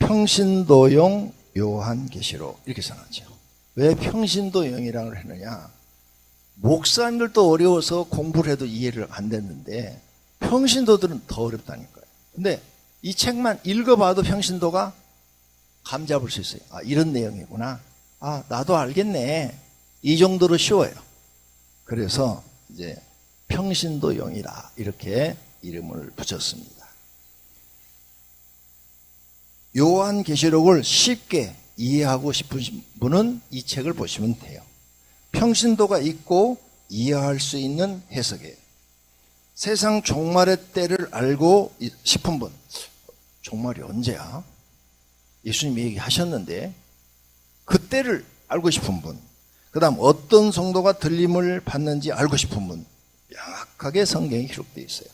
평신도용 요한계시록 이렇게 써놨죠. 왜 평신도용이라고 했느냐? 목사님들도 어려워서 공부를 해도 이해를 안 됐는데 평신도들은 더 어렵다니까요. 근데 이 책만 읽어봐도 평신도가 감 잡을 수 있어요. 아, 이런 내용이구나. 아, 나도 알겠네. 이 정도로 쉬워요. 그래서 이제 평신도용이라 이렇게 이름을 붙였습니다. 요한계시록을 쉽게 이해하고 싶으신 분은 이 책을 보시면 돼요. 평신도가 있고 이해할 수 있는 해석이에요. 세상 종말의 때를 알고 싶은 분, 종말이 언제야? 예수님이 얘기하셨는데 그때를 알고 싶은 분, 그 다음 어떤 성도가 들림을 받는지 알고 싶은 분, 명확하게 성경에 기록되어 있어요.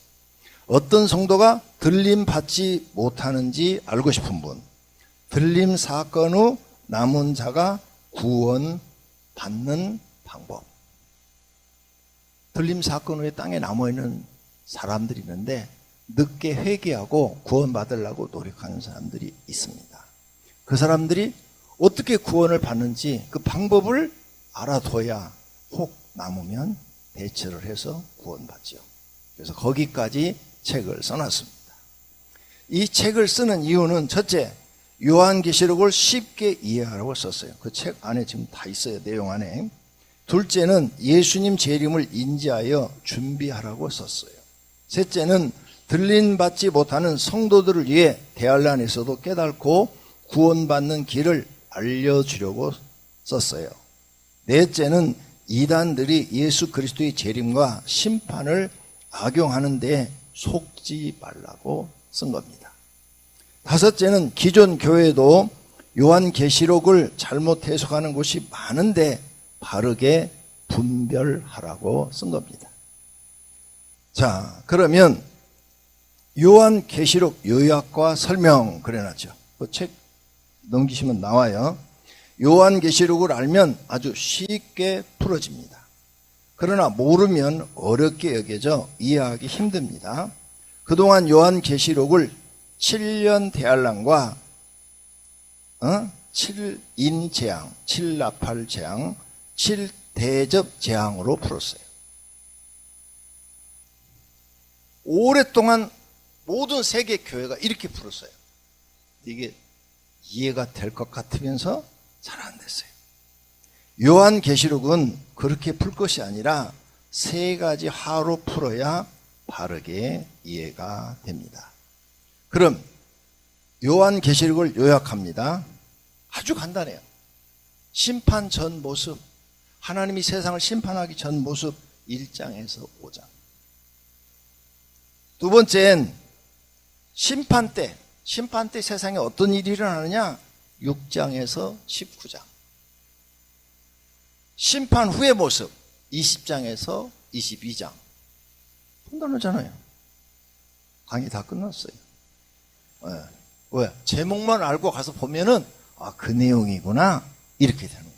어떤 성도가 들림 받지 못하는지 알고 싶은 분, 들림 사건 후 남은 자가 구원 받는 방법. 들림 사건 후에 땅에 남아있는 사람들이 있는데 늦게 회개하고 구원받으려고 노력하는 사람들이 있습니다. 그 사람들이 어떻게 구원을 받는지 그 방법을 알아둬야 혹 남으면 대처를 해서 구원받죠. 그래서 거기까지 책을 써놨습니다. 이 책을 쓰는 이유는 첫째, 요한계시록을 쉽게 이해하라고 썼어요. 그 책 안에 지금 다 있어요. 내용 안에. 둘째는 예수님 재림을 인지하여 준비하라고 썼어요. 셋째는 들림 받지 못하는 성도들을 위해 대환란에서도 깨닫고 구원받는 길을 알려주려고 썼어요. 넷째는 이단들이 예수 그리스도의 재림과 심판을 악용하는데 속지 말라고 쓴 겁니다. 다섯째는 기존 교회도 요한계시록을 잘못 해석하는 곳이 많은데 바르게 분별하라고 쓴 겁니다. 자, 그러면 요한계시록 요약과 설명 그래놨죠. 그 책 넘기시면 나와요. 요한계시록을 알면 아주 쉽게 풀어집니다. 그러나 모르면 어렵게 여겨져 이해하기 힘듭니다. 그동안 요한계시록을 7년 대환란과 7인 재앙, 7나팔 재앙, 7대접 재앙으로 풀었어요. 오랫동안 모든 세계 교회가 이렇게 풀었어요. 이게 이해가 될 것 같으면서 잘 안 됐어요. 요한계시록은 그렇게 풀 것이 아니라 세 가지 하로 풀어야 바르게 이해가 됩니다. 그럼 요한계시록을 요약합니다. 아주 간단해요. 심판 전 모습, 하나님이 세상을 심판하기 전 모습 1장에서 5장. 두 번째는 심판 때 세상에 어떤 일이 일어나느냐 6장에서 19장. 심판 후의 모습 20장에서 22장. 판단하잖아요. 강의 다 끝났어요. 왜? 제목만 알고 가서 보면은 그 내용이구나 이렇게 되는 거예요.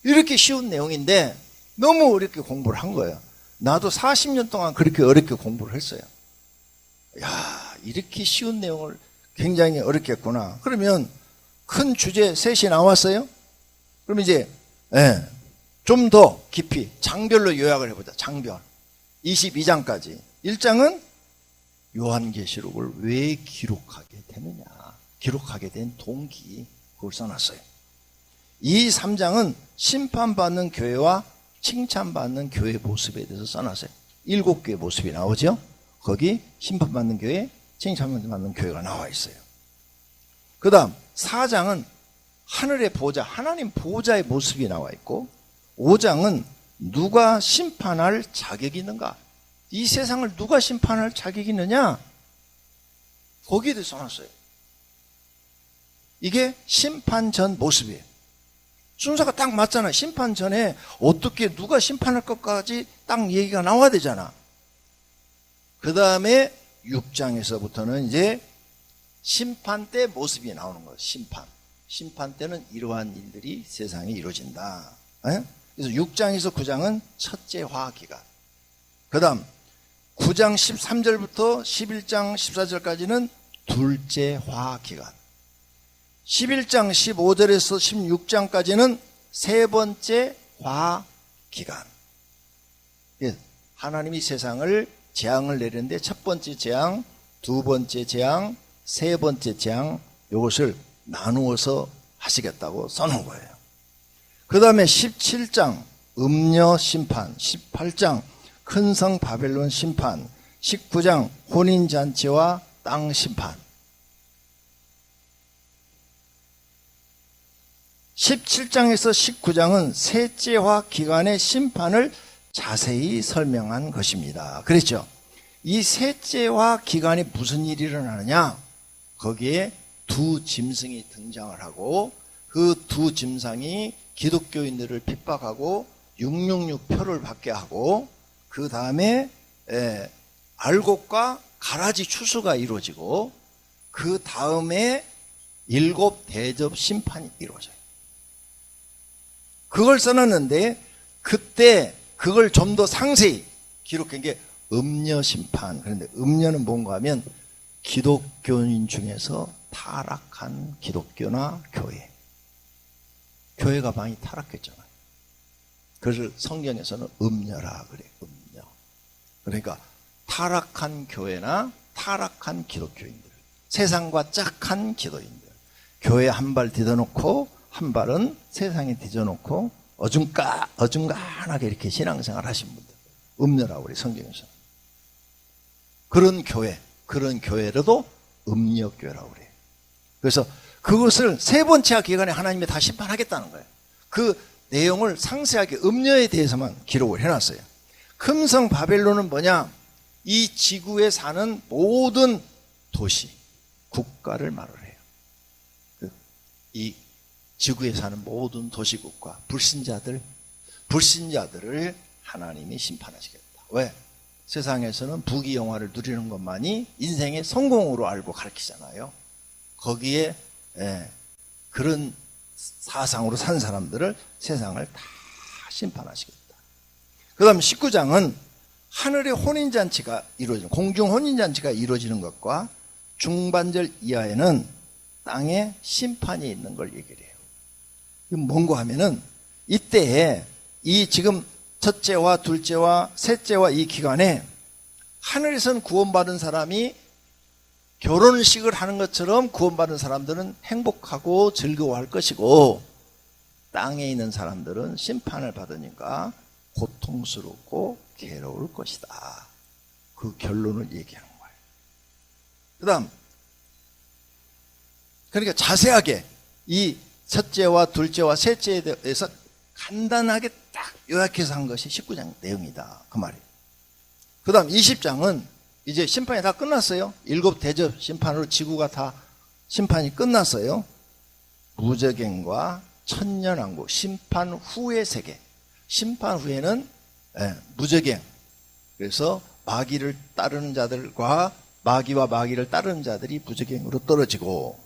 이렇게 쉬운 내용인데 너무 어렵게 공부를 한 거예요. 나도 40년 동안 그렇게 어렵게 공부를 했어요. 야, 이렇게 쉬운 내용을 굉장히 어렵게 했구나. 그러면 큰 주제 셋이 나왔어요. 그럼 이제 좀 더 깊이 장별로 요약을 해보자. 장별 22장까지. 1장은 요한계시록을 왜 기록하게 되느냐, 기록하게 된 동기, 그걸 써놨어요. 2, 3장은 심판받는 교회와 칭찬받는 교회 모습에 대해서 써놨어요. 7개의 모습이 나오죠. 거기 심판받는 교회, 칭찬받는 교회가 나와 있어요. 그 다음 4장은 하늘의 보좌, 하나님 보좌의 모습이 나와 있고, 5장은 누가 심판할 자격이 있는가, 이 세상을 누가 심판할 자격이 있느냐, 거기에 대해서 써놨어요. 이게 심판 전 모습이에요. 순서가 딱 맞잖아. 심판 전에 어떻게 누가 심판할 것까지 딱 얘기가 나와야 되잖아. 그 다음에 6장에서부터는 이제 심판 때 모습이 나오는 거예요. 심판 때는 이러한 일들이 세상에 이루어진다. 그래서 6장에서 9장은 첫째 화기간. 그 다음 9장 13절부터 11장 14절까지는 둘째 화기간. 11장 15절에서 16장까지는 세 번째 화기간. 하나님이 세상을 재앙을 내리는데 첫 번째 재앙, 두 번째 재앙, 세 번째 재앙, 이것을 나누어서 하시겠다고 써놓은 거예요. 그 다음에 17장 음녀 심판, 18장 큰 성 바벨론 심판, 19장 혼인잔치와 땅 심판. 17장에서 19장은 셋째화 기간의 심판을 자세히 설명한 것입니다. 그랬죠? 이 셋째화 기간에 무슨 일이 일어나느냐? 거기에 두 짐승이 등장을 하고 그 두 짐승이 기독교인들을 핍박하고 666 표를 받게 하고 그 다음에 알곡과 가라지 추수가 이루어지고 그 다음에 7 대접 심판이 이루어져요. 그걸 써놨는데 그때 그걸 좀 더 상세히 기록한 게 음녀 심판. 그런데 음녀는 뭔가 하면 기독교인 중에서 타락한 기독교나 교회. 교회가 많이 타락했잖아요. 그래서 성경에서는 음녀라 그래. 음녀. 그러니까 타락한 교회나 타락한 기독교인들, 세상과 짝한 기도인들, 교회 한 발 디뎌놓고 한 발은 세상에 뒤져놓고 어중간하게 이렇게 신앙생활 하신 분들, 음녀라고 그래 성경에서. 그런 교회, 그런 교회라도 음녀교회라고 그래요. 그래서 그것을 세 번째 기간에 하나님이 다 심판하겠다는 거예요. 그 내용을 상세하게 음녀에 대해서만 기록을 해놨어요. 금성 바벨론은 뭐냐? 이 지구에 사는 모든 도시, 국가를 말을 해요. 이 지구에 사는 모든 도시국가, 불신자들을 하나님이 심판하시겠다. 왜? 세상에서는 부귀영화를 누리는 것만이 인생의 성공으로 알고 가르치잖아요. 거기에 그런 사상으로 산 사람들을 세상을 다 심판하시겠다. 그 다음 19장은 하늘의 혼인잔치가 이루어지는, 공중 혼인잔치가 이루어지는 것과 중반절 이하에는 땅에 심판이 있는 걸 얘기를 해요. 뭔가 하면은 이때에 이 지금 첫째와 둘째와 셋째와 이 기간에 하늘에선 구원받은 사람이 결혼식을 하는 것처럼 구원받은 사람들은 행복하고 즐거워할 것이고 땅에 있는 사람들은 심판을 받으니까 고통스럽고 괴로울 것이다. 그 결론을 얘기하는 거예요. 그 다음, 그러니까 자세하게 이 첫째와 둘째와 셋째에 대해서 간단하게 딱 요약해서 한 것이 19장 내용이다. 그 말이에요. 그 다음 20장은 이제 심판이 다 끝났어요. 7 대접 심판으로 지구가 다 심판이 끝났어요. 무저갱과 천년왕국, 심판 후의 세계. 심판 후에는 무저갱, 그래서 마귀를 따르는 자들과 마귀와 마귀를 따르는 자들이 무저갱으로 떨어지고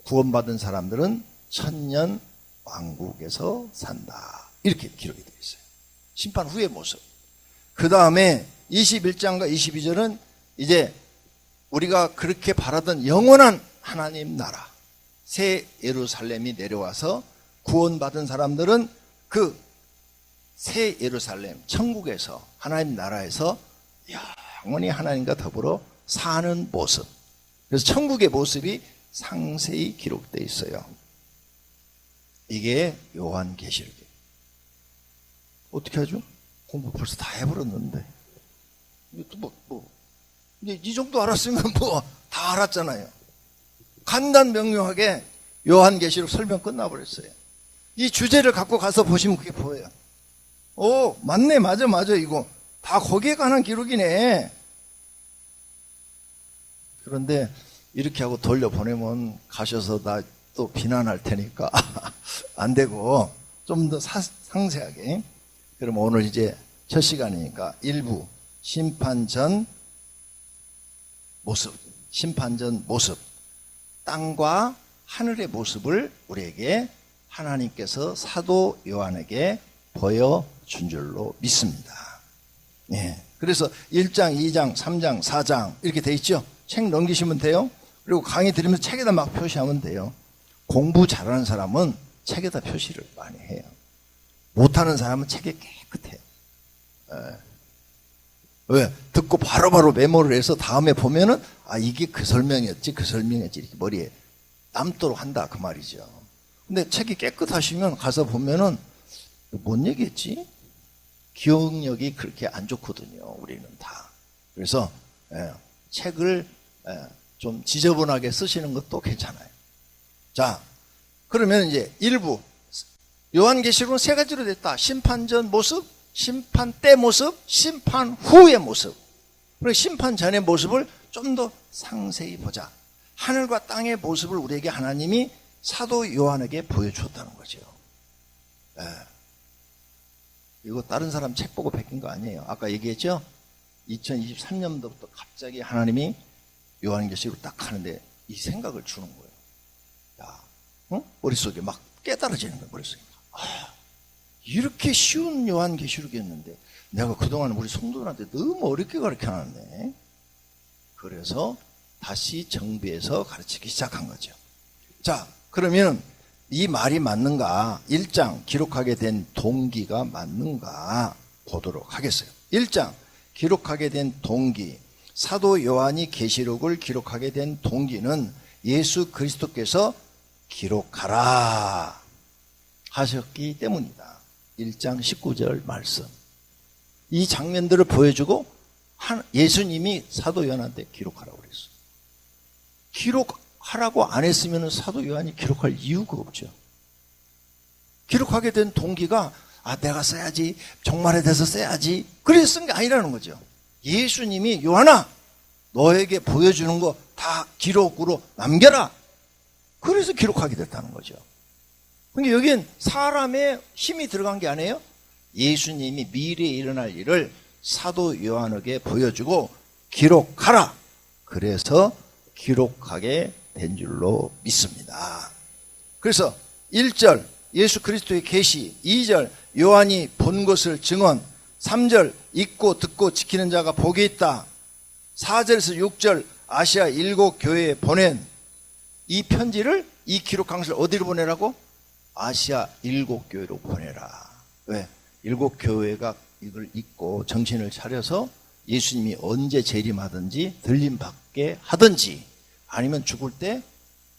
구원받은 사람들은 천년 왕국에서 산다. 이렇게 기록이 되어 있어요. 심판 후의 모습. 그 다음에 21장과 22절은 이제 우리가 그렇게 바라던 영원한 하나님 나라, 새 예루살렘이 내려와서 구원받은 사람들은 그 새 예루살렘, 천국에서, 하나님 나라에서 영원히 하나님과 더불어 사는 모습. 그래서 천국의 모습이 상세히 기록되어 있어요. 이게 요한계시록이에요. 어떻게 하죠? 공부 벌써 다 해버렸는데. 이제 이 정도 알았으면 다 알았잖아요. 간단명료하게 요한계시록 설명 끝나버렸어요. 이 주제를 갖고 가서 보시면 그게 보여요. 오, 맞네, 맞아, 이거. 다 거기에 관한 기록이네. 그런데 이렇게 하고 돌려보내면 가셔서 나 또 비난할 테니까 안 되고 좀 더 상세하게. 그럼 오늘 이제 첫 시간이니까 일부 심판 전 모습, 땅과 하늘의 모습을 우리에게 하나님께서 사도 요한에게 보여준 줄로 믿습니다. 예. 그래서 1장, 2장, 3장, 4장 이렇게 돼 있죠. 책 넘기시면 돼요. 그리고 강의 들으면서 책에다 막 표시하면 돼요. 공부 잘하는 사람은 책에다 표시를 많이 해요. 못하는 사람은 책에 깨끗해요. 왜? 듣고 바로바로 메모를 해서 다음에 보면은 이게 그 설명이었지 이렇게 머리에 남도록 한다 그 말이죠. 근데 책이 깨끗하시면 가서 보면은 뭔 얘기했지? 기억력이 그렇게 안 좋거든요. 우리는 다. 그래서 책을 좀 지저분하게 쓰시는 것도 괜찮아요. 자, 그러면 이제 일부 요한계시록은 세 가지로 됐다. 심판 전 모습, 심판 때 모습, 심판 후의 모습. 그리고 심판 전의 모습을 좀 더 상세히 보자. 하늘과 땅의 모습을 우리에게 하나님이 사도 요한에게 보여주었다는 거죠. 이거 다른 사람 책 보고 베낀 거 아니에요. 아까 얘기했죠? 2023년도부터 갑자기 하나님이 요한계시록을 딱 하는데 이 생각을 주는 거예요. 야, 머릿속에 막 깨달아지는 거예요. 머릿속에. 이렇게 쉬운 요한계시록이었는데 내가 그동안 우리 성도들한테 너무 어렵게 가르쳐놨네. 그래서 다시 정비해서 가르치기 시작한 거죠. 자, 그러면 이 말이 맞는가? 1장 기록하게 된 동기가 맞는가? 보도록 하겠어요. 1장 기록하게 된 동기, 사도 요한이 계시록을 기록하게 된 동기는 예수 그리스도께서 기록하라 하셨기 때문이다. 1장 19절 말씀. 이 장면들을 보여주고 예수님이 사도 요한한테 기록하라고 그랬어요. 기록하라고 안 했으면 사도 요한이 기록할 이유가 없죠. 기록하게 된 동기가 내가 써야지, 종말에 대해서 써야지 그래서 쓴 게 아니라는 거죠. 예수님이 요한아 너에게 보여주는 거 다 기록으로 남겨라. 그래서 기록하게 됐다는 거죠. 그러니까 여기엔 사람의 힘이 들어간 게 아니에요. 예수님이 미래에 일어날 일을 사도 요한에게 보여주고 기록하라. 그래서 기록하게 된 줄로 믿습니다. 그래서 1절 예수 그리스도의 계시, 2절 요한이 본 것을 증언, 3절 읽고 듣고 지키는 자가 복이 있다, 4절에서 6절 아시아 7교회에 보낸 이 편지를, 이 기록 강서를 어디로 보내라고? 아시아 7교회로 보내라. 왜? 7교회가 이걸 읽고 정신을 차려서 예수님이 언제 재림하든지 들림받게 하든지 아니면 죽을 때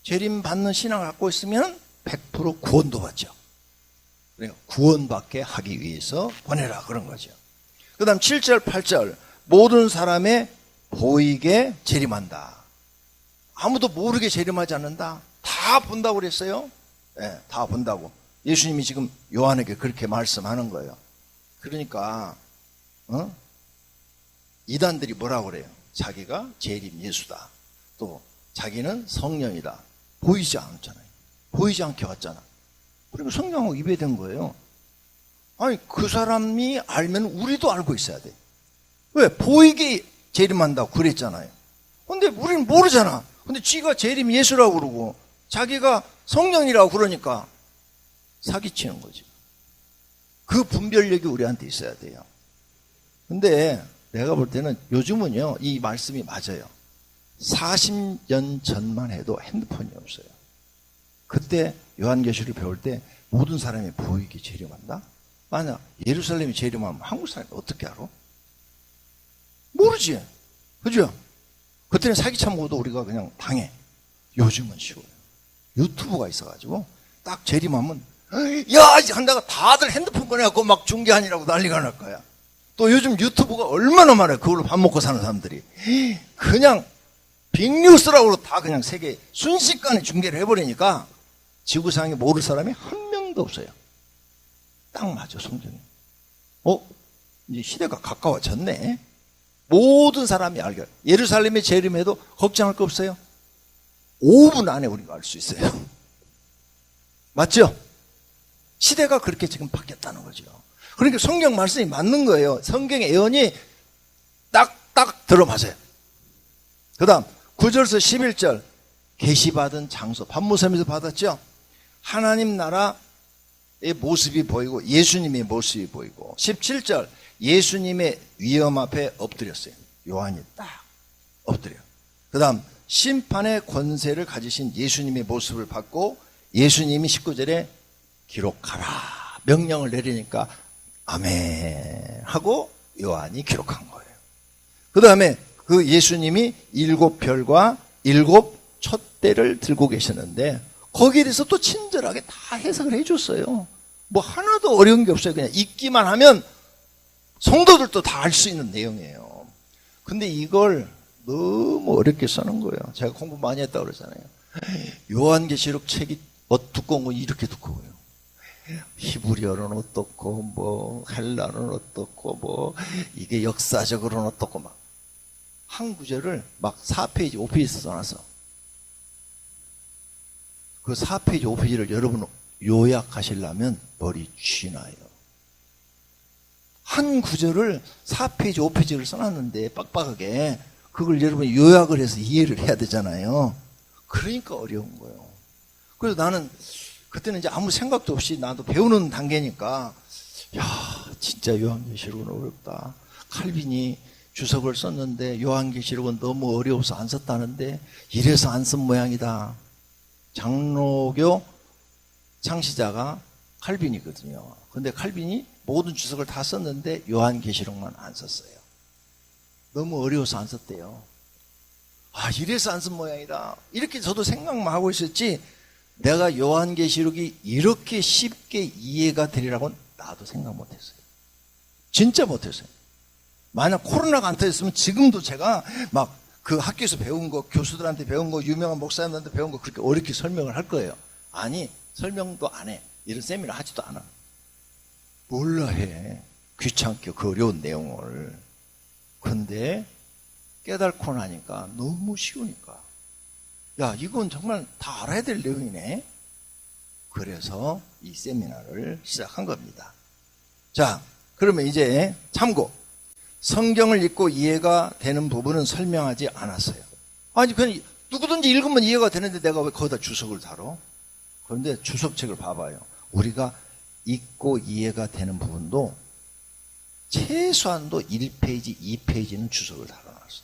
재림받는 신앙을 갖고 있으면 100% 구원도 받죠. 그러니까 구원받게 하기 위해서 보내라 그런 거죠. 그 다음 7절 8절 모든 사람의 보이게 재림한다. 아무도 모르게 재림하지 않는다. 다 본다고 그랬어요. 네, 다 본다고. 예수님이 지금 요한에게 그렇게 말씀하는 거예요. 그러니까 이단들이 뭐라고 그래요? 자기가 재림 예수다. 또 자기는 성령이다. 보이지 않았잖아요. 보이지 않게 왔잖아. 그리고 성령하고 입에된 거예요. 아니 그 사람이 알면 우리도 알고 있어야 돼. 왜? 보이게 재림한다고 그랬잖아요. 근데 우리는 모르잖아. 근데 지가 재림 예수라고 그러고 자기가 성령이라고 그러니까 사기치는 거지. 그 분별력이 우리한테 있어야 돼요. 근데 내가 볼 때는 요즘은요 이 말씀이 맞아요. 40년 전만 해도 핸드폰이 없어요. 그때 요한계시를 배울 때 모든 사람이 보이게 재림한다? 만약 예루살렘이 재림하면 한국 사람이 어떻게 알아? 모르지. 그죠? 그때는 사기쳐 먹어도 우리가 그냥 당해. 요즘은 쉬워요. 유튜브가 있어가지고 딱 재림하면 야 한다가 다들 핸드폰 꺼내갖고 막 중계하느라고 난리가 날 거야. 또 요즘 유튜브가 얼마나 많아요. 그걸로 밥 먹고 사는 사람들이. 그냥 빅뉴스라고 다 그냥 세계 순식간에 중계를 해버리니까 지구상에 모를 사람이 한 명도 없어요. 딱 맞아 성경이. 이제 시대가 가까워졌네. 모든 사람이 알게. 예루살렘의 재림에도 걱정할 거 없어요. 5분 안에 우리가 알 수 있어요. 맞죠? 시대가 그렇게 지금 바뀌었다는 거죠. 그러니까 성경 말씀이 맞는 거예요. 성경의 예언이 딱딱 들어맞아요. 그 다음 9절에서 11절 계시받은 장소 반모섬에서 받았죠. 하나님 나라의 모습이 보이고 예수님의 모습이 보이고 17절 예수님의 위엄 앞에 엎드렸어요. 요한이 딱 엎드려. 그 다음 심판의 권세를 가지신 예수님의 모습을 받고 예수님이 19절에 기록하라 명령을 내리니까 아멘 하고 요한이 기록한 거예요. 그 다음에 그 예수님이 7별과 7 촛대를 들고 계셨는데 거기에 대해서 또 친절하게 다 해석을 해줬어요. 뭐 하나도 어려운 게 없어요. 그냥 읽기만 하면 성도들도 다 알 수 있는 내용이에요. 근데 이걸 너무 어렵게 써는 거예요. 제가 공부 많이 했다고 그러잖아요. 요한계시록 책이 두꺼운 건 이렇게 두꺼워요. 히브리어는 어떻고 뭐 헬라는 어떻고 뭐 이게 역사적으로는 어떻고 막 한 구절을 막 4페이지 5페이지 써놨어. 그 4페이지 5페이지를 여러분 요약하시려면 머리 쥐나요. 한 구절을 4페이지 5페이지를 써놨는데 빡빡하게 그걸 여러분 요약을 해서 이해를 해야 되잖아요. 그러니까 어려운 거예요. 그래서 나는 그때는 이제 아무 생각도 없이 나도 배우는 단계니까 야 진짜 요한계시록은 어렵다. 칼빈이 주석을 썼는데 요한계시록은 너무 어려워서 안 썼다는데 이래서 안 쓴 모양이다. 장로교 창시자가 칼빈이거든요. 근데 칼빈이 모든 주석을 다 썼는데 요한계시록만 안 썼어요. 너무 어려워서 안 썼대요. 아 이래서 안 쓴 모양이다. 이렇게 저도 생각만 하고 있었지 내가 요한계시록이 이렇게 쉽게 이해가 되리라고는 나도 생각 못했어요. 진짜 못했어요. 만약 코로나가 안 터졌으면 지금도 제가 막 그 학교에서 배운 거, 교수들한테 배운 거, 유명한 목사님한테 배운 거 그렇게 어렵게 설명을 할 거예요. 아니 설명도 안 해. 이런 세미나 하지도 않아. 몰라 해. 귀찮게 그 어려운 내용을. 근데 깨닫고 나니까 너무 쉬우니까 야 이건 정말 다 알아야 될 내용이네. 그래서 이 세미나를 시작한 겁니다. 자 그러면 이제 참고 성경을 읽고 이해가 되는 부분은 설명하지 않았어요. 아니 그냥 누구든지 읽으면 이해가 되는데 내가 왜 거기다 주석을 달어? 그런데 주석책을 봐봐요. 우리가 읽고 이해가 되는 부분도 최소한도 1페이지, 2페이지는 주석을 달아놨어.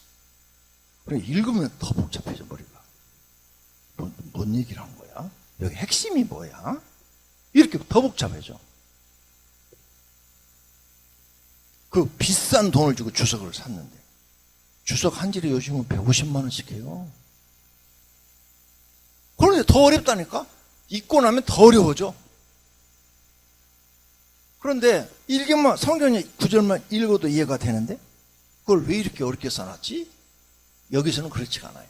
그래 읽으면 더 복잡해져 머리가. 뭔 얘기를 한 거야? 여기 핵심이 뭐야? 이렇게 더 복잡해져. 그 비싼 돈을 주고 주석을 샀는데 주석 한 질에 요즘은 150만 원씩 해요. 그런데 더 어렵다니까? 읽고 나면 더 어려워져. 그런데 읽기만 성경의 구절만 읽어도 이해가 되는데 그걸 왜 이렇게 어렵게 써놨지? 여기서는 그렇지가 않아요.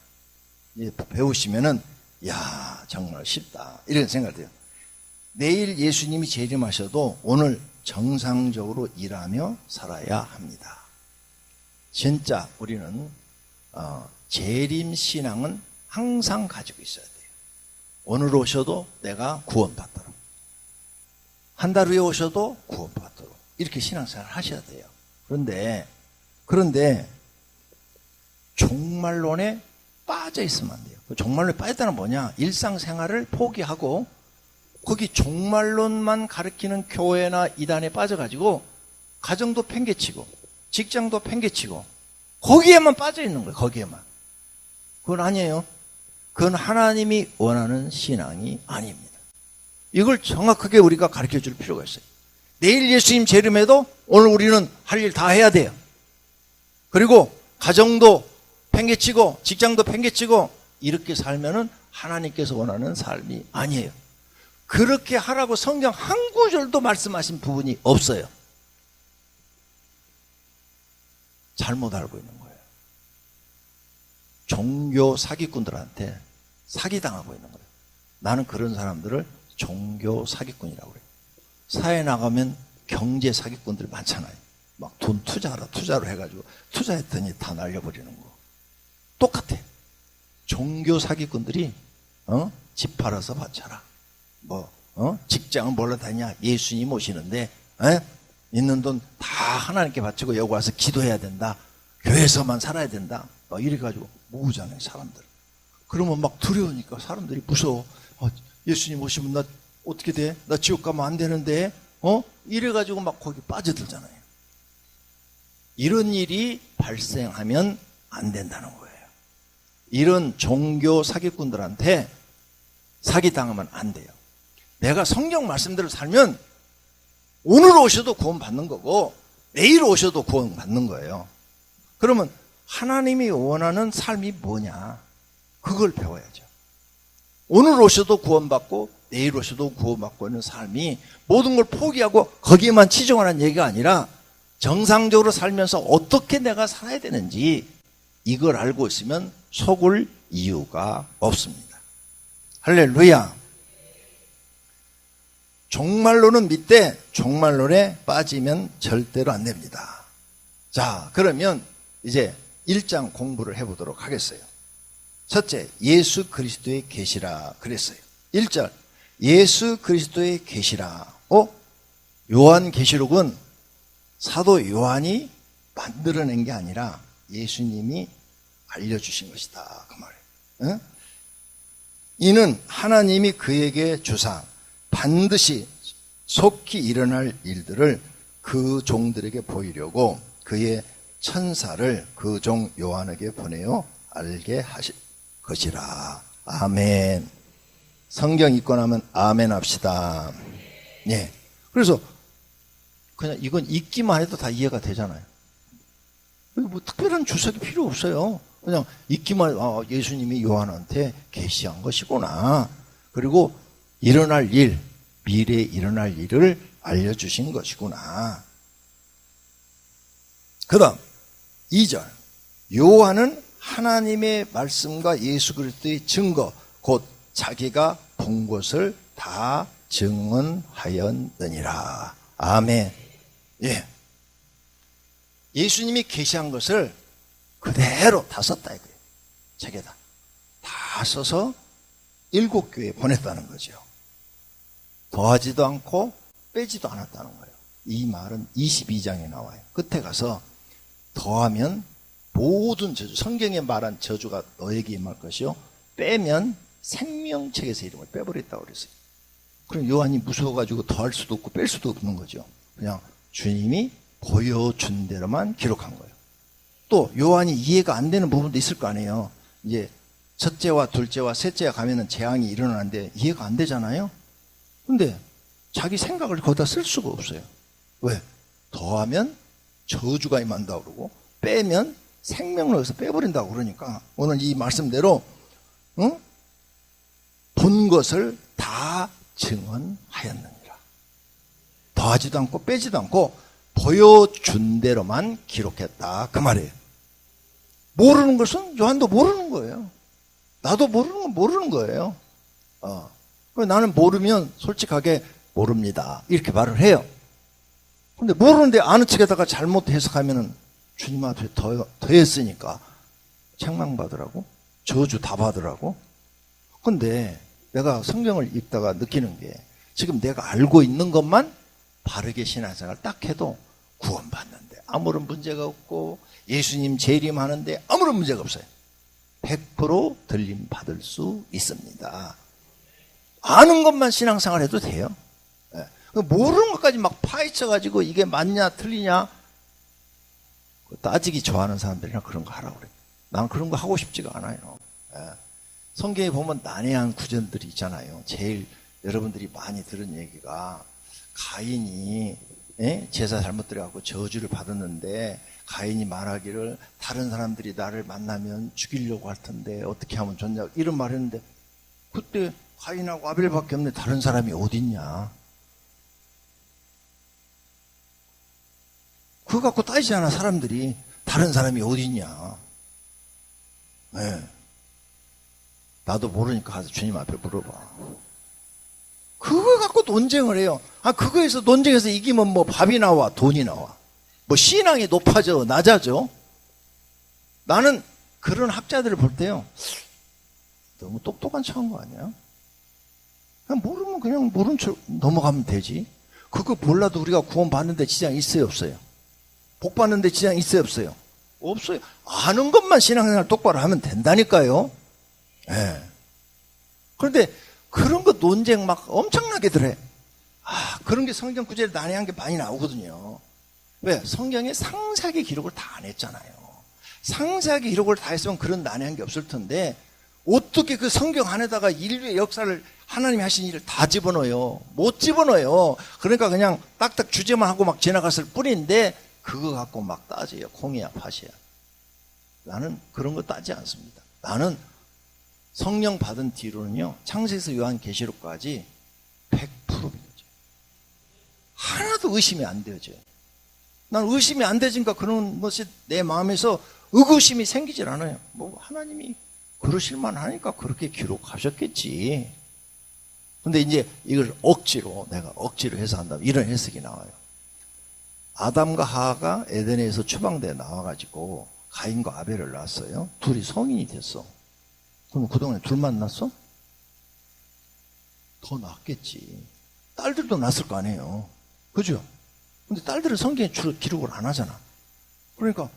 배우시면은 야 정말 쉽다 이런 생각이 돼요. 내일 예수님이 재림하셔도 오늘 정상적으로 일하며 살아야 합니다. 진짜 우리는 재림신앙은 항상 가지고 있어야 돼요. 오늘 오셔도 내가 구원받도록, 한 달 후에 오셔도 구원받도록 이렇게 신앙생활을 하셔야 돼요. 그런데 종말론에 빠져 있으면 안 돼요. 종말론에 빠졌다는 뭐냐? 일상생활을 포기하고 거기 종말론만 가르치는 교회나 이단에 빠져가지고 가정도 팽개치고 직장도 팽개치고 거기에만 빠져 있는 거예요. 거기에만. 그건 아니에요. 그건 하나님이 원하는 신앙이 아닙니다. 이걸 정확하게 우리가 가르쳐 줄 필요가 있어요. 내일 예수님 재림에도 오늘 우리는 할 일 다 해야 돼요. 그리고 가정도 팽개치고 직장도 팽개치고 이렇게 살면은 하나님께서 원하는 삶이 아니에요. 그렇게 하라고 성경 한 구절도 말씀하신 부분이 없어요. 잘못 알고 있는 거예요. 종교 사기꾼들한테 사기당하고 있는 거예요. 나는 그런 사람들을 종교 사기꾼이라고 그래요. 사회에 나가면 경제 사기꾼들이 많잖아요. 막 돈 투자로 해가지고 투자했더니 다 날려버리는 거. 똑같아. 종교 사기꾼들이 집 팔아서 바쳐라. 직장은 뭘로 다냐? 예수님 오시는데 있는 돈 다 하나님께 바치고 여기 와서 기도해야 된다. 교회에서만 살아야 된다. 막 이래가지고 모으잖아요 사람들. 그러면 막 두려우니까 사람들이 무서워. 예수님 오시면 나 어떻게 돼? 나 지옥 가면 안 되는데 이래가지고 막 거기 빠져들잖아요. 이런 일이 발생하면 안 된다는 거예요. 이런 종교 사기꾼들한테 사기당하면 안 돼요. 내가 성경 말씀대로 살면 오늘 오셔도 구원 받는 거고 내일 오셔도 구원 받는 거예요. 그러면 하나님이 원하는 삶이 뭐냐? 그걸 배워야죠. 오늘 오셔도 구원받고 내일 오셔도 구원받고 있는 삶이 모든 걸 포기하고 거기에만 치중하는 얘기가 아니라 정상적으로 살면서 어떻게 내가 살아야 되는지 이걸 알고 있으면 속을 이유가 없습니다. 할렐루야. 종말론은 믿되 종말론에 빠지면 절대로 안 됩니다. 자, 그러면 이제 1장 공부를 해보도록 하겠어요. 첫째, 예수 그리스도의 계시라 그랬어요. 1절, 예수 그리스도의 계시라. 요한계시록은 사도 요한이 만들어낸 게 아니라 예수님이 알려주신 것이다, 그 말이에요. 응? 이는 하나님이 그에게 주사 반드시 속히 일어날 일들을 그 종들에게 보이려고 그의 천사를 그 종 요한에게 보내어 알게 하실 것이라. 아멘. 성경 읽고 나면 아멘 합시다. 예. 그래서 그냥 이건 읽기만 해도 다 이해가 되잖아요. 뭐 특별한 주석이 필요 없어요. 그냥 읽기만, 예수님이 요한한테 계시한 것이구나. 그리고 일어날 일, 미래에 일어날 일을 알려주신 것이구나. 그 다음 2절, 요한은 하나님의 말씀과 예수 그리스도의 증거, 곧 자기가 본 것을 다 증언하였느니라. 아멘. 예. 예수님이 계시한 것을 그대로 다 썼다 이거예요. 책에다 다 써서 7교회에 보냈다는 거죠. 더하지도 않고 빼지도 않았다는 거예요. 이 말은 22장에 나와요. 끝에 가서 더하면 모든 저주, 성경에 말한 저주가 너에게 임할 것이요, 빼면 생명책에서 이름을 빼버렸다고 그랬어요. 그럼 요한이 무서워가지고 더할 수도 없고 뺄 수도 없는 거죠. 그냥 주님이 보여준 대로만 기록한 거예요. 또 요한이 이해가 안 되는 부분도 있을 거 아니에요. 이제 첫째와 둘째와 셋째가 가면은 재앙이 일어나는데 이해가 안 되잖아요. 근데 자기 생각을 거기다 쓸 수가 없어요. 왜? 더하면 저주가 임한다고 그러고 빼면 생명을 여기서 빼버린다고 그러니까 오늘 이 말씀대로 본 것을 다 증언하였느니라. 더하지도 않고 빼지도 않고 보여준 대로만 기록했다, 그 말이에요. 모르는 것은 요한도 모르는 거예요. 나도 모르는 건 모르는 거예요. 나는 모르면 솔직하게 모릅니다 이렇게 말을 해요. 근데 모르는데 아는 척에다가 잘못 해석하면은 주님 앞에 더했으니까 책망받으라고, 저주 다 받으라고. 근데 내가 성경을 읽다가 느끼는 게 지금 내가 알고 있는 것만 바르게 신앙생활 딱 해도 구원받는데 아무런 문제가 없고 예수님 재림 하는데 아무런 문제가 없어요. 100% 들림 받을 수 있습니다. 아는 것만 신앙생활 해도 돼요. 모르는 것까지 막 파헤쳐가지고 이게 맞냐 틀리냐 따지기 좋아하는 사람들이나 그런 거 하라고 그래요. 나는 그런 거 하고 싶지가 않아요. 성경에 보면 난해한 구절들이 있잖아요. 제일 여러분들이 많이 들은 얘기가 가인이 제사 잘못 들어가고 저주를 받았는데 가인이 말하기를 다른 사람들이 나를 만나면 죽이려고 할 텐데 어떻게 하면 좋냐 이런 말 했는데 그때 가인하고 아벨밖에 없는데 다른 사람이 어딨냐. 그거 갖고 따지잖아 사람들이. 다른 사람이 어딨냐. 네. 나도 모르니까 가서 주님 앞에 물어봐. 그거 갖고 논쟁을 해요. 그거에서 논쟁에서 이기면 뭐 밥이 나와 돈이 나와. 뭐 신앙이 높아져 낮아져. 나는 그런 학자들을 볼 때요, 너무 똑똑한 척한 거 아니야? 그냥 모르면 그냥 모른 척 넘어가면 되지. 그거 몰라도 우리가 구원 받는데 지장이 있어요 없어요? 복 받는데 지장이 있어요 없어요? 없어요. 아는 것만 신앙생활 똑바로 하면 된다니까요. 네. 그런데 그런 거 논쟁 막 엄청나게들 해. 그런 게 성경 구절에 난해한 게 많이 나오거든요. 왜? 성경에 상세하게 기록을 다 안 했잖아요. 상세하게 기록을 다 했으면 그런 난해한 게 없을 텐데 어떻게 그 성경 안에다가 인류의 역사를 하나님이 하신 일을 다 집어넣어요? 못 집어넣어요. 그러니까 그냥 딱딱 주제만 하고 막 지나갔을 뿐인데 그거 갖고 막 따져요. 콩이야 팥이야. 나는 그런 거 따지 않습니다. 나는 성령 받은 뒤로는요, 창세에서 요한계시록까지 100% 믿어져요. 하나도 의심이 안 되어져요. 난 의심이 안 되니까 그런 것이 내 마음에서 의구심이 생기질 않아요. 뭐 하나님이 그러실만 하니까 그렇게 기록하셨겠지. 근데 이제 이걸 내가 억지로 해서 한다면 이런 해석이 나와요. 아담과 하하가 에덴에서 추방대에 나와가지고 가인과 아벨을 낳았어요. 둘이 성인이 됐어. 그럼 그동안에 둘만 낳았어? 더 낳았겠지. 딸들도 낳았을 거 아니에요. 그죠? 근데 딸들은 성경에 주로 기록을 안 하잖아. 그러니까,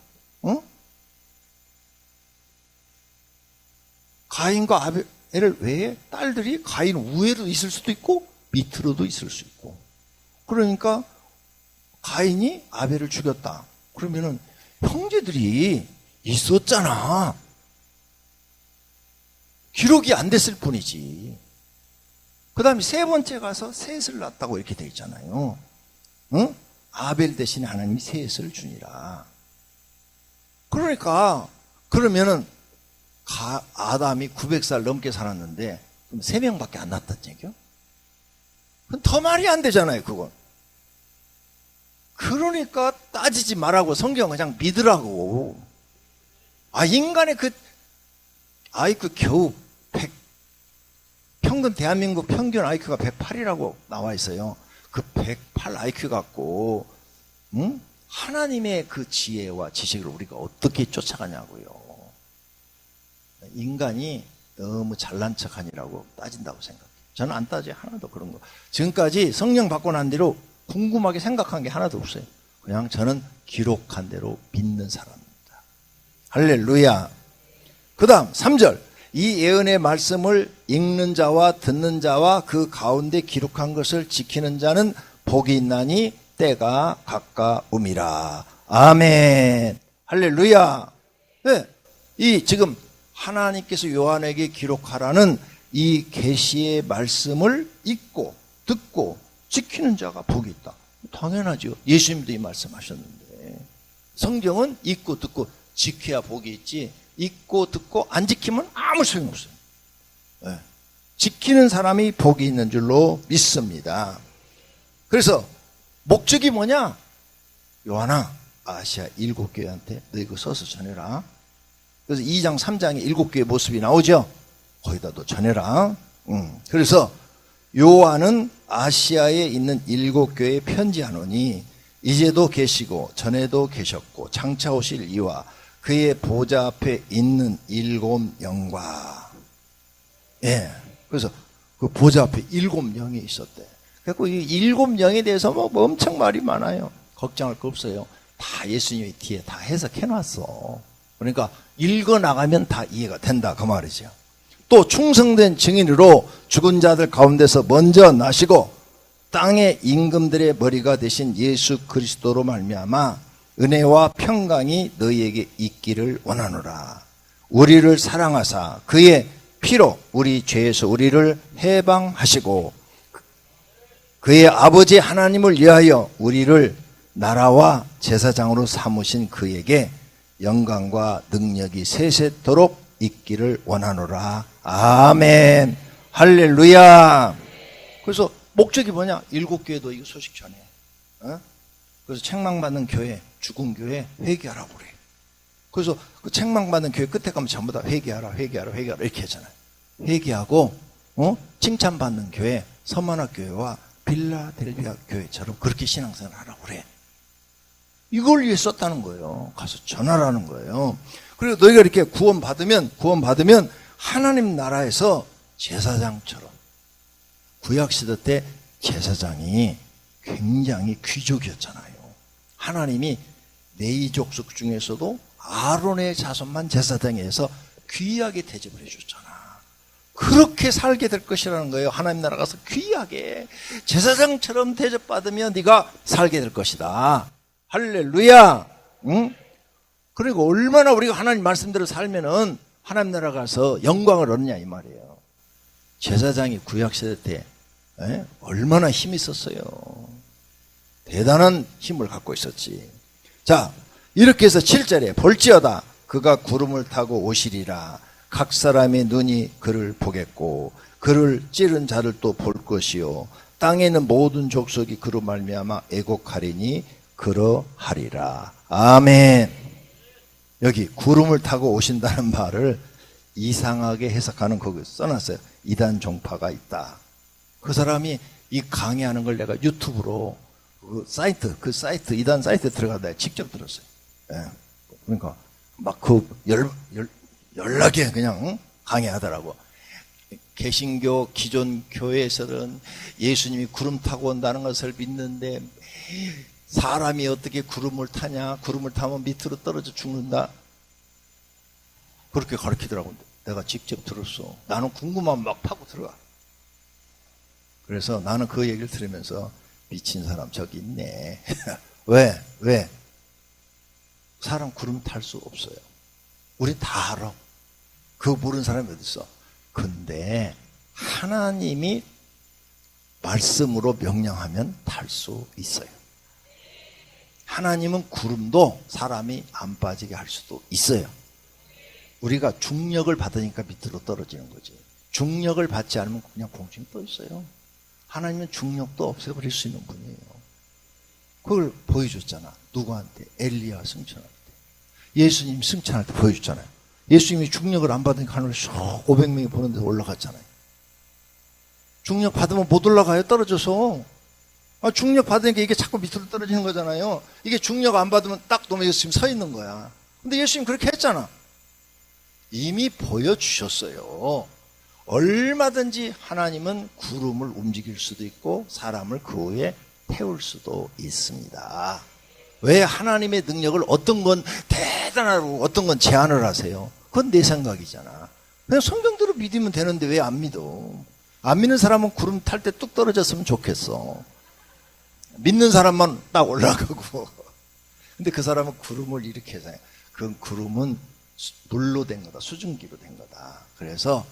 가인과 아벨을 외에 딸들이 가인 우에도 있을 수도 있고, 밑으로도 있을 수 있고. 그러니까, 가인이 아벨을 죽였다. 그러면은, 형제들이 있었잖아. 기록이 안 됐을 뿐이지. 그 다음에 세 번째 가서 셋을 낳았다고 이렇게 되어 있잖아요. 응? 아벨 대신에 하나님이 셋을 주니라. 그러니까 그러면은 아담이 900살 넘게 살았는데 그럼 3명밖에 안 낳았다는 얘기요? 그건 더 말이 안 되잖아요, 그건. 그러니까 따지지 말라고 성경 그냥 믿으라고. 인간의 그 IQ 겨우 100, 평균 대한민국 평균 IQ가 108이라고 나와 있어요. 그 108 IQ 갖고 하나님의 그 지혜와 지식을 우리가 어떻게 쫓아가냐고요. 인간이 너무 잘난 척하니라고 따진다고 생각해요. 저는 안 따져요. 하나도 그런 거. 지금까지 성령 받고 난 뒤로 궁금하게 생각한 게 하나도 없어요. 그냥 저는 기록한 대로 믿는 사람입니다. 할렐루야. 그 다음 3절. 이 예언의 말씀을 읽는 자와 듣는 자와 그 가운데 기록한 것을 지키는 자는 복이 있나니 때가 가까움이라. 아멘. 할렐루야. 네. 이 지금 하나님께서 요한에게 기록하라는 이 계시의 말씀을 읽고 듣고 지키는 자가 복이 있다. 당연하죠. 예수님도 이 말씀하셨는데 성경은 읽고 듣고 지켜야 복이 있지, 읽고 듣고 안 지키면 아무 소용없어요. 네. 지키는 사람이 복이 있는 줄로 믿습니다. 그래서 목적이 뭐냐? 요한아, 아시아 7교회한테 너 이거 써서 전해라. 그래서 2장 3장에 7교회 모습이 나오죠. 거기다 너 전해라. 그래서 요한은 아시아에 있는 7교회에 편지하노니 이제도 계시고 전에도 계셨고 장차 오실 이와 그의 보좌 앞에 있는 7 영과, 예, 그래서 그 보좌 앞에 7 영이 있었대. 그래서 이 7 영에 대해서 뭐 엄청 말이 많아요. 걱정할 거 없어요. 다 예수님이 뒤에 다 해석해놨어. 그러니까 읽어 나가면 다 이해가 된다 그 말이죠. 또 충성된 증인으로 죽은 자들 가운데서 먼저 나시고 땅의 임금들의 머리가 되신 예수 그리스도로 말미암아 은혜와 평강이 너희에게 있기를 원하노라. 우리를 사랑하사 그의 피로 우리 죄에서 우리를 해방하시고 그의 아버지 하나님을 위하여 우리를 나라와 제사장으로 삼으신 그에게 영광과 능력이 세세토록 있기를 원하노라. 아멘. 할렐루야. 그래서 목적이 뭐냐? 7교회도 이거 소식 전해. 그래서 책망받는 교회, 죽은 교회 회개하라고 그래. 그래서 그 책망받는 교회 끝에 가면 전부 다 회개하라 이렇게 하잖아요. 회개하고 칭찬받는 교회, 서만화 교회와 빌라델비아 교회처럼 그렇게 신앙생활 하라고 그래. 이걸 위해 썼다는 거예요. 가서 전하라는 거예요. 그리고 너희가 이렇게 구원받으면 하나님 나라에서 제사장처럼, 구약시대 때 제사장이 굉장히 귀족이었잖아요. 하나님이 네 족속 중에서도 아론의 자손만 제사장에 해서 귀하게 대접을 해줬잖아. 그렇게 살게 될 것이라는 거예요. 하나님 나라 가서 귀하게 제사장처럼 대접받으며 네가 살게 될 것이다. 할렐루야. 그리고 얼마나 우리가 하나님 말씀대로 살면은 하나님 나라 가서 영광을 얻느냐 이 말이에요. 제사장이 구약시대 때 얼마나 힘이 있었어요. 대단한 힘을 갖고 있었지. 자, 이렇게 해서 7절에 볼지어다 그가 구름을 타고 오시리라. 각 사람의 눈이 그를 보겠고 그를 찌른 자를 또 볼 것이요 땅에 있는 모든 족속이 그로 말미암아 애곡하리니 그러하리라. 아멘. 여기 구름을 타고 오신다는 말을 이상하게 해석하는 거기 써놨어요. 이단 종파가 있다. 그 사람이 이 강의하는 걸 내가 유튜브로 그 사이트 이단 사이트에 들어가다 직접 들었어요. 예. 그러니까 막 그 연락에 그냥 강의하더라고. 개신교 기존 교회에서는 예수님이 구름 타고 온다는 것을 믿는데 사람이 어떻게 구름을 타냐? 구름을 타면 밑으로 떨어져 죽는다. 그렇게 가르치더라고. 내가 직접 들었어. 나는 궁금하면 막 파고 들어가. 그래서 나는 그 얘기를 들으면서 미친 사람 저기 있네. 왜? 사람 구름 탈 수 없어요. 우리 다 알아. 그거 모르는 사람이 어디 있어? 근데 하나님이 말씀으로 명령하면 탈 수 있어요. 하나님은 구름도 사람이 안 빠지게 할 수도 있어요. 우리가 중력을 받으니까 밑으로 떨어지는 거지. 중력을 받지 않으면 그냥 공중에 떠 있어요. 하나님은 중력도 없애버릴 수 있는 분이에요. 그걸 보여줬잖아. 누구한테? 엘리야 승천할 때. 예수님 승천할 때 보여줬잖아요. 예수님이 중력을 안 받으니까 하늘에 500명이 보는 데서 올라갔잖아요. 중력 받으면 못 올라가요. 떨어져서. 중력 받으니까 이게 자꾸 밑으로 떨어지는 거잖아요. 이게 중력 안 받으면 딱 놓으면 예수님 서 있는 거야. 근데 예수님 그렇게 했잖아. 이미 보여주셨어요. 얼마든지 하나님은 구름을 움직일 수도 있고 사람을 그 위에 태울 수도 있습니다. 왜 하나님의 능력을 어떤 건 대단하고 어떤 건 제한을 하세요? 그건 내 생각이잖아. 그냥 성경대로 믿으면 되는데 왜 안 믿어? 안 믿는 사람은 구름 탈 때 뚝 떨어졌으면 좋겠어. 믿는 사람만 딱 올라가고. 근데 그 사람은 구름을 이렇게 해서 그 구름은 물로 된 거다. 수증기로 된 거다. 그래서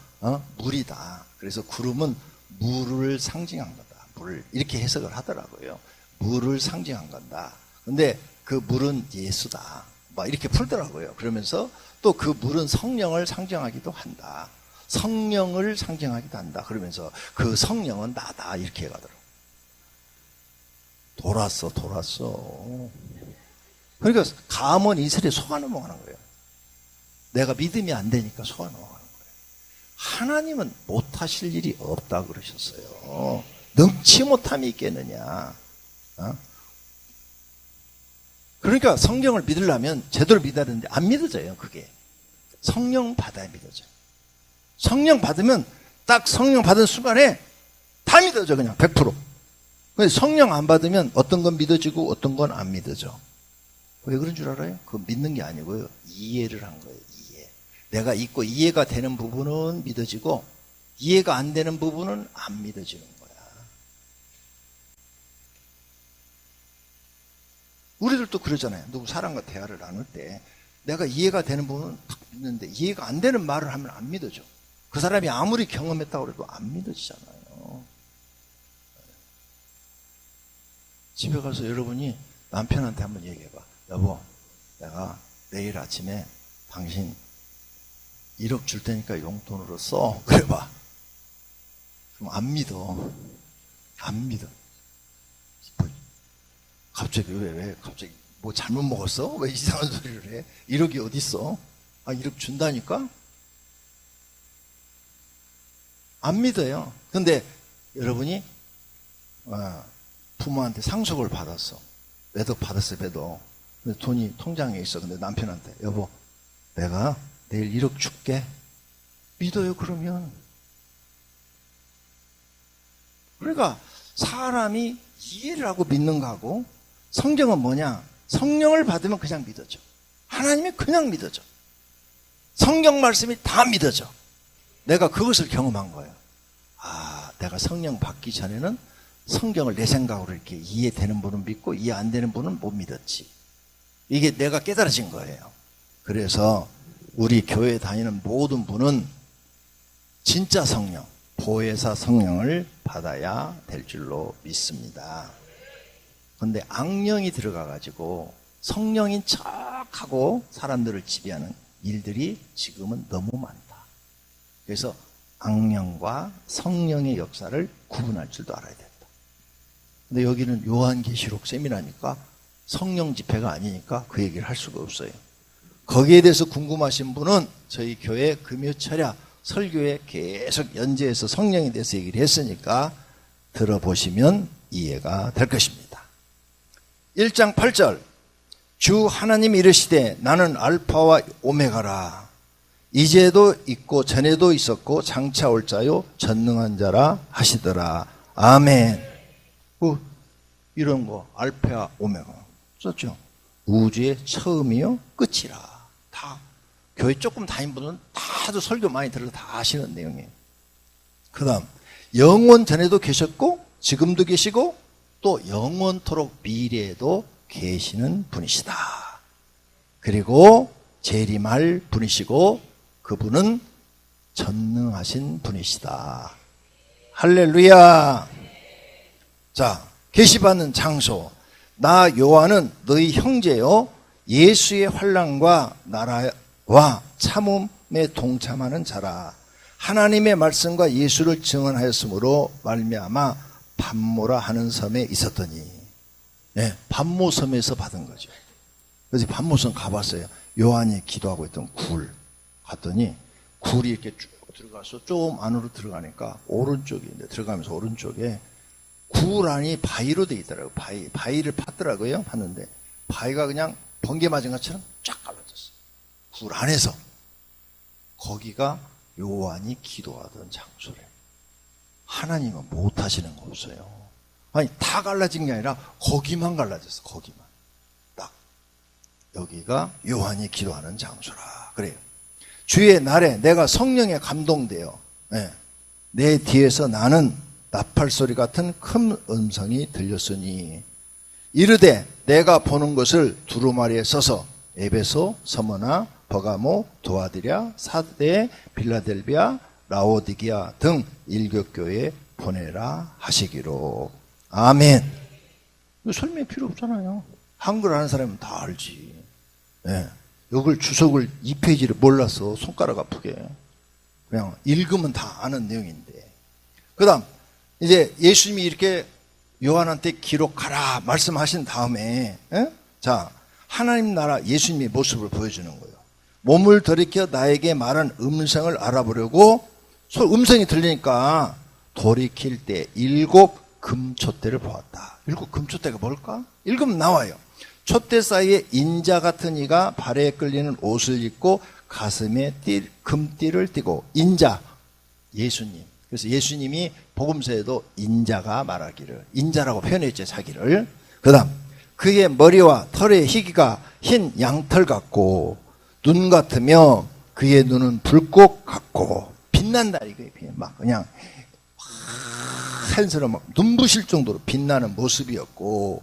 물이다. 그래서 구름은 물을 상징한 거다. 물 이렇게 해석을 하더라고요. 물을 상징한 건다. 근데 그 물은 예수다. 막 이렇게 풀더라고요. 그러면서 또 그 물은 성령을 상징하기도 한다. 성령을 상징하기도 한다. 그러면서 그 성령은 나다. 이렇게 해가더라고요. 돌았어. 그러니까 감언 이슬에 속아 넘어가는 거예요. 내가 믿음이 안 되니까 속아 넘어가는 거예요. 하나님은 못하실 일이 없다 그러셨어요. 능치 못함이 있겠느냐. 그러니까 성경을 믿으려면 제대로 믿어야 되는데 안 믿어져요. 그게 성령 받아야 믿어져요. 성령 받으면 딱 성령 받은 순간에 다 믿어져. 그냥 100%. 근데 성령 안 받으면 어떤 건 믿어지고 어떤 건 안 믿어져. 왜 그런 줄 알아요? 그거 믿는 게 아니고요. 이해를 한 거예요. 이해. 내가 있고 이해가 되는 부분은 믿어지고 이해가 안 되는 부분은 안 믿어지는 거야. 우리들도 그러잖아요. 누구 사람과 대화를 나눌 때 내가 이해가 되는 부분은 딱 믿는데 이해가 안 되는 말을 하면 안 믿어져. 그 사람이 아무리 경험했다고 해도 안 믿어지잖아요. 집에 가서 여러분이 남편한테 한번 얘기해봐. 여보, 내가 내일 아침에 당신 1억 줄 테니까 용돈으로 써. 그래봐. 그럼 안 믿어. 안 믿어. 갑자기 왜 갑자기 뭐 잘못 먹었어? 왜 이상한 소리를 해? 1억이 어딨어? 1억 준다니까? 안 믿어요. 근데 여러분이 부모한테 상속을 받았어. 매덕 받았어요. 매덕. 근데 돈이 통장에 있어. 근데 남편한테 여보 내가 내일 1억 줄게. 믿어요 그러면. 그러니까 사람이 이해를 하고 믿는 거하고 성경은 뭐냐? 성령을 받으면 그냥 믿어져. 하나님이 그냥 믿어져. 성경 말씀이 다 믿어져. 내가 그것을 경험한 거예요. 내가 성령 받기 전에는 성경을 내 생각으로 이렇게 이해되는 분은 믿고 이해 안 되는 분은 못 믿었지. 이게 내가 깨달아진 거예요. 그래서 우리 교회 다니는 모든 분은 진짜 성령, 보혜사 성령을 받아야 될 줄로 믿습니다. 그런데 악령이 들어가가지고 성령인 척하고 사람들을 지배하는 일들이 지금은 너무 많다. 그래서 악령과 성령의 역사를 구분할 줄도 알아야 된다. 근데 여기는 요한계시록 세미나니까 성령 집회가 아니니까 그 얘기를 할 수가 없어요. 거기에 대해서 궁금하신 분은 저희 교회 금요철야 설교에 계속 연재해서 성령에 대해서 얘기를 했으니까 들어보시면 이해가 될 것입니다. 1장 8절 주 하나님이 이르시되 나는 알파와 오메가라. 이제도 있고 전에도 있었고 장차 올 자요 전능한 자라 하시더라. 아멘. 이런 거 알파와 오메가 썼죠. 우주의 처음이요 끝이라. 다 교회 조금 다닌 분은 다들 설교 많이 들어서 다 아시는 내용이에요. 그 다음 영원 전에도 계셨고 지금도 계시고 또 영원토록 미래에도 계시는 분이시다. 그리고 재림할 분이시고 그분은 전능하신 분이시다. 할렐루야. 자, 계시받는 장소. 나 요한은 너희 형제요 예수의 환난과 나라와 참음에 동참하는 자라. 하나님의 말씀과 예수를 증언하였으므로 말미암아 반모라 하는 섬에 있었더니, 네, 반모섬에서 받은 거죠. 그래서 반모섬 가봤어요. 요한이 기도하고 있던 굴 갔더니 굴이 이렇게 쭉 들어가서 좀 안으로 들어가니까 오른쪽에 들어가면서 오른쪽에 굴 안이 바위로 돼 있더라고요. 바위를 팠더라고요. 팠는데 바위가 그냥 번개 맞은 것처럼 쫙 갈라졌어요. 굴 안에서. 거기가 요한이 기도하던 장소래. 하나님은 못 하시는 거 없어요. 아니 다 갈라진 게 아니라 거기만 갈라졌어. 거기만. 딱 여기가 요한이 기도하는 장소라. 그래요. 주의 날에 내가 성령에 감동되어, 네, 내 뒤에서 나는 나팔소리 같은 큰 음성이 들렸으니 이르되 내가 보는 것을 두루마리에 써서 에베소, 서머나, 버가모, 도아디랴, 사데, 빌라델비아, 라오디기아 등 일곱 교회에 보내라 하시기로. 아멘. 이거 설명이 필요 없잖아요. 한글 아는 사람은 다 알지. 네. 이걸 주석을 2페이지를 몰라서 손가락 아프게 그냥 읽으면 다 아는 내용인데. 그 다음 이제 예수님이 이렇게 요한한테 기록하라 말씀하신 다음에, 자, 하나님 나라 예수님의 모습을 보여주는 거예요. 몸을 돌이켜 나에게 말한 음성을 알아보려고 음성이 들리니까 돌이킬 때 7 금촛대를 보았다. 7 금촛대가 뭘까? 읽으면 나와요. 촛대 사이에 인자 같은 이가 발에 끌리는 옷을 입고 가슴에 금띠를 띠고. 인자, 예수님. 그래서 예수님이 복음서에도 인자가 말하기를, 인자라고 표현했죠, 자기를. 그 다음 그의 머리와 털의 희기가 흰 양털 같고 눈 같으며 그의 눈은 불꽃 같고 빛난다. 이거예요. 막 그냥 산처럼 막 눈부실 정도로 빛나는 모습이었고,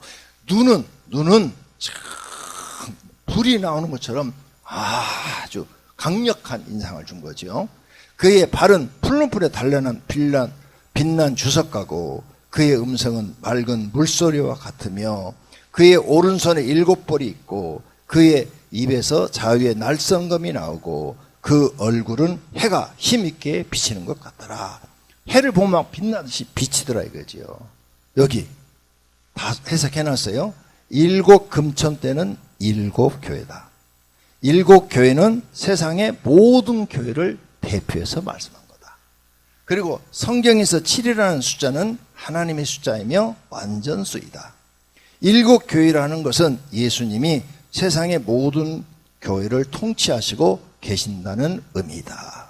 눈은 참 불이 나오는 것처럼 아주 강력한 인상을 준 거죠. 그의 발은 풀룬풀에 단련한 빛난 주석가고 그의 음성은 맑은 물소리와 같으며 그의 오른손에 7볼이 있고 그의 입에서 자유의 날성검이 나오고 그 얼굴은 해가 힘있게 비치는 것 같더라. 해를 보면 막 빛나듯이 비치더라 이거지요. 여기 다 해석해놨어요. 7 금천대는 7 교회다. 7 교회는 세상의 모든 교회를 대표해서 말씀한 거다. 그리고 성경에서 7이라는 숫자는 하나님의 숫자이며 완전수이다. 7 교회라는 것은 예수님이 세상의 모든 교회를 통치하시고 계신다는 의미다.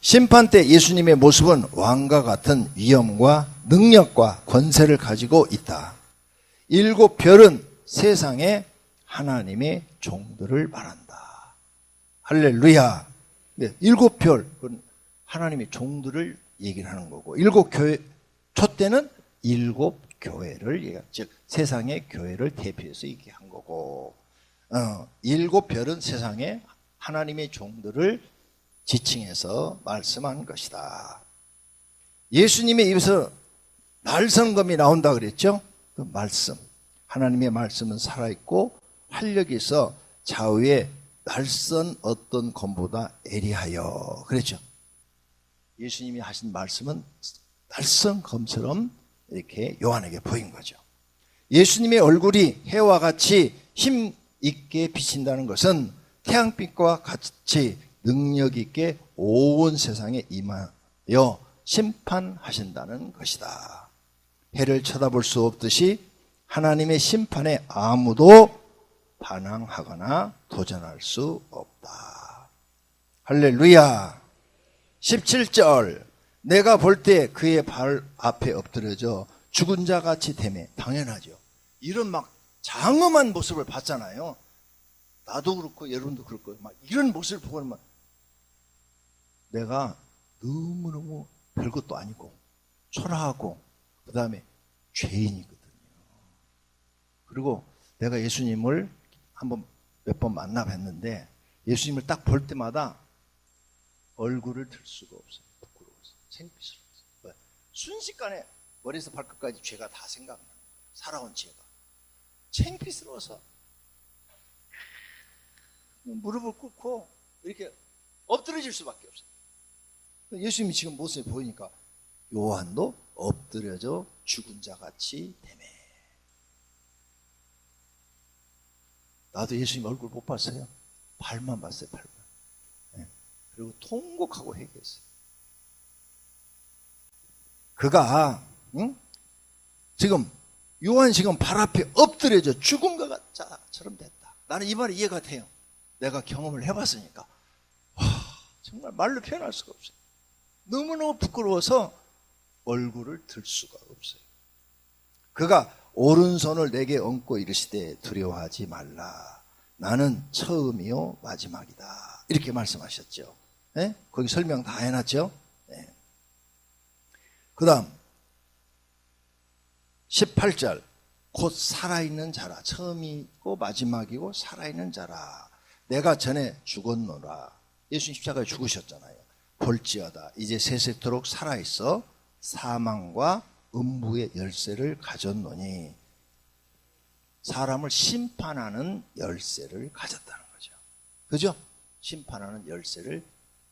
심판 때 예수님의 모습은 왕과 같은 위엄과 능력과 권세를 가지고 있다. 7 별은 세상에 하나님의 종들을 말한다. 할렐루야. 7 별은 하나님의 종들을 얘기를 하는 거고, 7 교회, 촛대는 7 교회를, 즉 세상의 교회를 대표해서 얘기한 거고, 7 별은 세상에 하나님의 종들을 지칭해서 말씀한 것이다. 예수님의 입에서 날성검이 나온다 그랬죠? 그 말씀, 하나님의 말씀은 살아있고 활력이 있어 좌우에 날선 어떤 검보다 예리하여 그랬죠? 예수님이 하신 말씀은 날선 검처럼 이렇게 요한에게 보인 거죠. 예수님의 얼굴이 해와 같이 힘 있게 비친다는 것은 태양빛과 같이 능력 있게 온 세상에 임하여 심판하신다는 것이다. 해를 쳐다볼 수 없듯이 하나님의 심판에 아무도 반항하거나 도전할 수 없다. 할렐루야. 17절 내가 볼 때 그의 발 앞에 엎드려져 죽은 자 같이 되매 당연하죠. 이런 막 장엄한 모습을 봤잖아요. 나도 그렇고 여러분도 그렇고 막 이런 모습을 보고는 막 내가 너무너무 별것도 아니고 초라하고 그 다음에 죄인이거든요. 그리고 내가 예수님을 몇 번 만나 뵀는데 예수님을 딱 볼 때마다 얼굴을 들 수가 없어요. 부끄러워서 창피스러워서. 순식간에 머리에서 발끝까지 죄가 다 생각나는 거예요. 살아온 죄가 창피스러워서 무릎을 꿇고 이렇게 엎드려질 수밖에 없어요. 예수님이 지금 모습이 보이니까 요한도 엎드려져 죽은 자 같이 되매. 나도 예수님 얼굴 못 봤어요. 발만 봤어요. 발만. 네. 그리고 통곡하고 회개했어요. 그가 지금 요한 지금 발 앞에 엎드려져 죽은 것 자처럼 됐다. 나는 이 말이 이해가 돼요. 내가 경험을 해봤으니까. 와, 정말 말로 표현할 수가 없어요. 너무너무 부끄러워서 얼굴을 들 수가 없어요. 그가 오른손을 내게 얹고 이르시되 두려워하지 말라. 나는 처음이요 마지막이다. 이렇게 말씀하셨죠. 네? 거기 설명 다 해놨죠. 네. 그 다음 18절 곧 살아있는 자라. 처음이고 마지막이고 살아있는 자라. 내가 전에 죽었노라. 예수님 십자가에 죽으셨잖아요. 볼지어다 이제 세세토록 살아있어 사망과 음부의 열쇠를 가졌노니. 사람을 심판하는 열쇠를 가졌다는 거죠. 그죠? 심판하는 열쇠를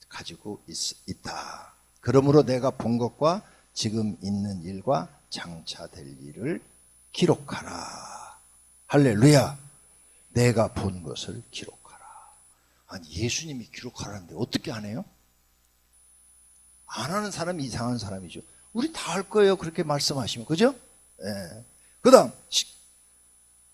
가지고 있다. 그러므로 내가 본 것과 지금 있는 일과 장차 될 일을 기록하라. 할렐루야. 내가 본 것을 기록하라. 아니 예수님이 기록하라는데 어떻게 안 해요? 안 하는 사람이 이상한 사람이죠. 우리 다 할 거예요. 그렇게 말씀하시면. 그죠? 예. 그 다음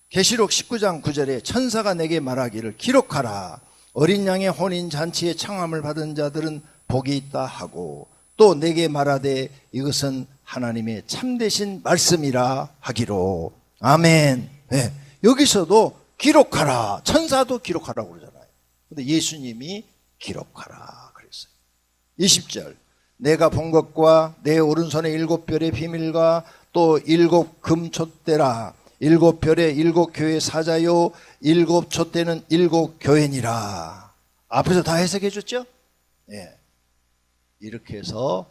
계시록 19장 9절에 천사가 내게 말하기를 기록하라. 어린 양의 혼인잔치에 청함을 받은 자들은 복이 있다 하고 또 내게 말하되 이것은 하나님의 참되신 말씀이라 하기로. 아멘. 예. 여기서도 기록하라. 천사도 기록하라고 그러잖아요. 근데 예수님이 기록하라 그랬어요. 20절 내가 본 것과 내 오른손의 7별의 비밀과 또 7 금촛대라. 7별의 7 교회 사자요 7 촛대는 7 교회니라. 앞에서 다 해석해 줬죠? 예. 이렇게 해서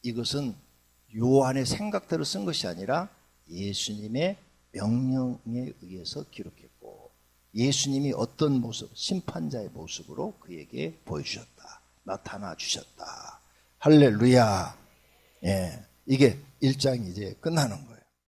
이것은 요한의 생각대로 쓴 것이 아니라 예수님의 명령에 의해서 기록했고 예수님이 어떤 모습, 심판자의 모습으로 그에게 보여주셨다. 나타나 주셨다. 할렐루야. 예. 이게 1장이 이제 끝나는 거예요.